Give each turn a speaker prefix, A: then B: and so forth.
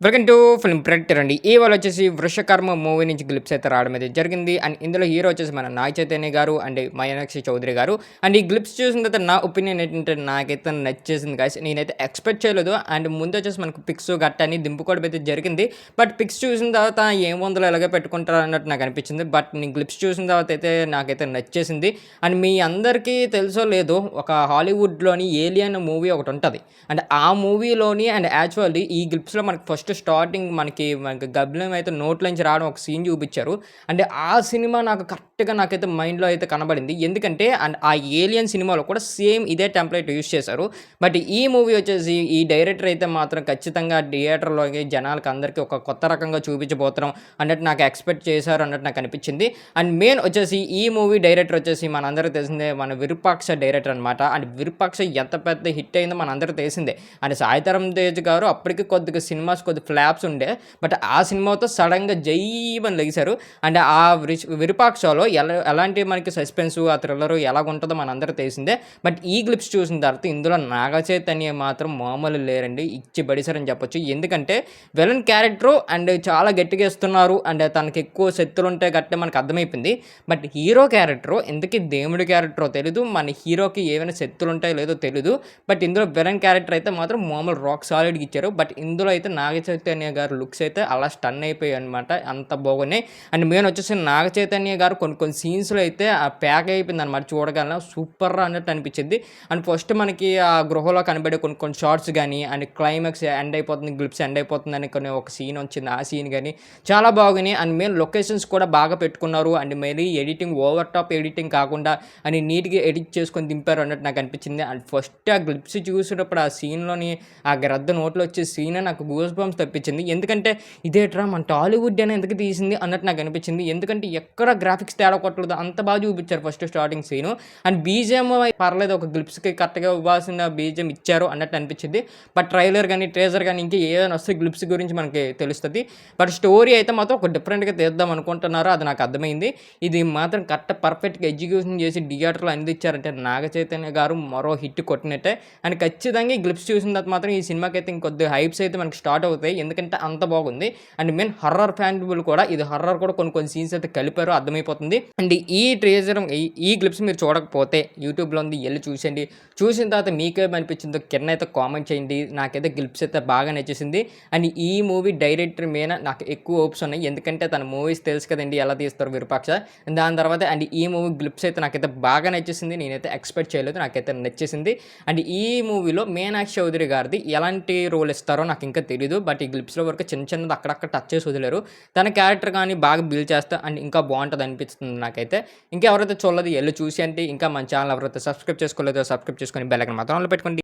A: Welcome to film predictor అండి. ఇవాళ వచ్చేసి 'వృషకర్మ' మూవీ నుంచి గ్లిప్స్ అయితే రావడం అయితే జరిగింది. అండ్ ఇందులో హీరో వచ్చేసి మన నాగ చైతన్య గారు అండ్ మీనాక్షి చౌదరి గారు. అండ్ ఈ గ్లిప్స్ చూసిన తర్వాత నా ఒపీనియన్ ఏంటంటే నాకైతే నచ్చేసింది గాయ్స్. నేనైతే ఎక్స్‌పెక్ట్ చేయలేదు. అండ్ ముందు వచ్చేసి మనకు పిక్స్ గట్టా అని దింపుకోవడం అయితే జరిగింది. బట్ పిక్స్ చూసిన తర్వాత ఏముందిలే ఇలాగే పెట్టుకుంటారు అన్నట్టు నాకు అనిపించింది. బట్ నేను గ్లిప్స్ చూసిన తర్వాత అయితే నాకైతే నచ్చేసింది. అండ్ మీ అందరికీ తెలుసో లేదో ఒక హాలీవుడ్‌లోని 'ఏలియన్' మూవీ ఒకటి ఉంటది. అండ్ ఆ మూవీలోని అండ్ యాక్చువల్లీ ఈ గ్లిప్స్‌లో మనకు ఫస్ట్ స్టార్టింగ్ మనకి గబ్బిలం అయితే నోట్లోంచి రావడం ఒక సీన్ చూపించారు. అంటే ఆ సినిమా నాకు కరెక్ట్‌గా నాకైతే మైండ్‌లో అయితే కనబడింది. ఎందుకంటే అండ్ ఆ 'ఏలియన్' సినిమాలో కూడా సేమ్ ఇదే టెంప్లేట్ యూజ్ చేశారు. బట్ ఈ మూవీ వచ్చేసి ఈ డైరెక్టర్ అయితే మాత్రం ఖచ్చితంగా థియేటర్‌లోకి జనాలకి అందరికి ఒక కొత్త రకంగా చూపించబోతున్నాం అన్నట్టు నాకు ఎక్స్‌పెక్ట్ చేశారు అన్నట్టు నాకు అనిపించింది. అండ్ మెయిన్ వచ్చేసి ఈ మూవీ డైరెక్టర్ వచ్చేసి మనందరికీ తెలిసిందే మన 'విరూపాక్ష' డైరెక్టర్ అనమాట. అండ్ 'విరూపాక్ష' ఎంత పెద్ద హిట్ అయిందో మనందరికీ తెలిసిందే. అండ్ 'సాయిధరమ్ తేజ్' గారు అప్పటికి కొద్దిగా సినిమాస్ ఫ్లాప్స్ ఉండే. బట్ ఆ సినిమాతో సడెన్‌గా జైమని లెగిసారు. అండ్ ఆ 'విరూపాక్షలో' ఎలాంటి మనకి సస్పెన్సు, ఆ థ్రిల్లరు ఎలాగుంటదో మనందరికీ తెలిసిందే. బట్ ఈ గ్లిప్స్ చూసిన తర్వాత ఇందులో నాగ చైతన్య మాత్రం మామూలు లేరండి. ఇచ్చి పడేసారని చెప్పొచ్చు. ఎందుకంటే విలన్ క్యారెక్టరు అండ్ చాలా గట్టిగా ఇస్తున్నారు. అండ్ తనకి ఎక్కువ శక్తులుంటాయి గట్టే మనకు అర్థమైపోయింది. బట్ హీరో క్యారెక్టరు ఇంతకీ దేవుడి క్యారెక్టరో తెలీదు. మన హీరోకి ఏమైనా శక్తులుంటాయో లేదో తెలీదు. బట్ ఇందులో విలన్ క్యారెక్టర్ అయితే మాత్రం మామూలు రాక్ సాలిడ్‌గా ఇచ్చారు. బట్ ఇందులో అయితే నాగ చైతన్య గారి లుక్స్ అయితే అలా స్టన్ అయిపోయాయన్నమాట. అంత బాగున్నాయి. అండ్ మెయిన్ వచ్చేసి నాగ చైతన్య గారు కొన్ని సీన్స్‌లో అయితే ఆ ప్యాక్ అయిపోయిందనమాట చూడగానే. సూపర్‌రా అన్నట్టు అనిపించింది. అండ్ ఫస్ట్ మనకి ఆ గృహలో కనబడే కొన్ని షార్ట్స్ గానీ, అండ్ క్లైమాక్స్ ఎండ్ అయిపోతుంది, గ్లిప్స్ ఎండ్ అయిపోతుందని ఒక సీన్ వచ్చింది. ఆ సీన్ గానీ చాలా బాగున్నాయి. అండ్ మెయిన్ లొకేషన్స్ కూడా బాగా పెట్టుకున్నారు. అండ్ మరీ ఎడిటింగ్ ఓవర్ టాప్ ఎడిటింగ్ కాకుండా అని నీట్‌గా ఎడిట్ చేసుకొని దింపారు అన్నట్టు నాకు అనిపించింది. అండ్ ఫస్ట్ ఆ గ్లిప్స్ చూసేటప్పుడు ఆ సీన్‌లోని ఆ గ్రద్ద నోట్లో వచ్చే సీనే నాకు గూస్ బంప్స్ తెప్పించింది. ఎందుకంటే ఇదేట్రా మన టాలీవుడ్ అని ఎందుకు తీసింది అన్నట్టు నాకు అనిపించింది. ఎందుకంటే ఎక్కడ గ్రాఫిక్స్ తేడా కొట్టలేదు. అంత బాగా చూపించారు first starting scene. And BGM పర్లేదు, ఒక గ్లిప్స్‌కి కరెక్ట్‌గా ఇవ్వాల్సిన బీజీఎం ఇచ్చారు అన్నట్టు అనిపించింది. బట్ ట్రైలర్ గానీ, ట్రేజర్ గానీ ఇంకా ఏదైనా వస్తే గ్లిప్స్ గురించి మనకి తెలుస్తది. బట్ స్టోరీ అయితే మాత్రం ఒక డిఫరెంట్‌గా తీద్దాం అనుకుంటున్నారు. అది నాకు అర్థమైంది. ఇది మాత్రం పర్ఫెక్ట్‌గా ఎగ్జిక్యూషన్ చేసి థియేటర్‌లో అందించారంటే నాగ చైతన్య గారు మరో హిట్ కొట్టినట్టే. అండ్ ఖచ్చితంగా ఈ గ్లిప్స్ చూసిన తర్వాత మాత్రం ఈ సినిమాకైతే ఇంకొద్దిగా హైప్స్ అయితే మనకి స్టార్ట్ అవుతాయి. ఎందుకంటే అంత బాగుంది. అండ్ మెయిన్ హర్రర్ ఫ్యాన్‌బుల్ కూడా ఇది హర్రర్ కూడా కొన్ని సీన్స్ అయితే కలిపారు, అర్థమైపోతుంది. అండ్ ఈ ట్రేజర్ ఈ గ్లిప్స్ మీరు చూడకపోతే యూట్యూబ్‌లో ఉంది, ఎళ్లి చూసేయండి. చూసిన తర్వాత మీకేమనిపించిందో కిందైతే కామెంట్ చేయండి. నాకైతే గ్లిప్స్ అయితే బాగా నచ్చేసింది. అండ్ ఈ మూవీ డైరెక్టర్ మీద నాకు ఎక్కువ హోప్స్ ఉన్నాయి. ఎందుకంటే తన మూవీస్ తెలుసు కదండీ ఎలా తీస్తారో 'విరూపాక్ష'. దాని తర్వాత అండ్ ఈ మూవీ గ్లిప్స్ అయితే నాకైతే బాగా నచ్చేసింది. నేనైతే ఎక్స్‌పెక్ట్ చేయలేదు. నాకైతే నచ్చేసింది. అండ్ ఈ మూవీలో మీనాక్షి చౌదరి గారిది ఎలాంటి రోల్ ఇస్తారో నాకు ఇంకా తెలీదు. బట్ ఈ గ్లిప్స్‌లో వరకు చిన్నది అక్కడక్కడ టచ్ చేసి వదిలారు. తన క్యారెక్టర్ కానీ బాగా బిల్డ్ చేస్తే అండ్ ఇంకా బాగుంటది అనిపిస్తుంది నాకైతే. ఇంకా ఎవరైతే చూడలేదో ఎళ్లి చూసేయండి. ఇంకా మన ఛానల్ ఎవరైతే సబ్స్క్రైబ్ చేసుకోలేదో సబ్స్క్రైబ్ చేసుకొని బెల్ ఐకాన్ మాత్రం ఆన్‌లో పెట్టుకోండి.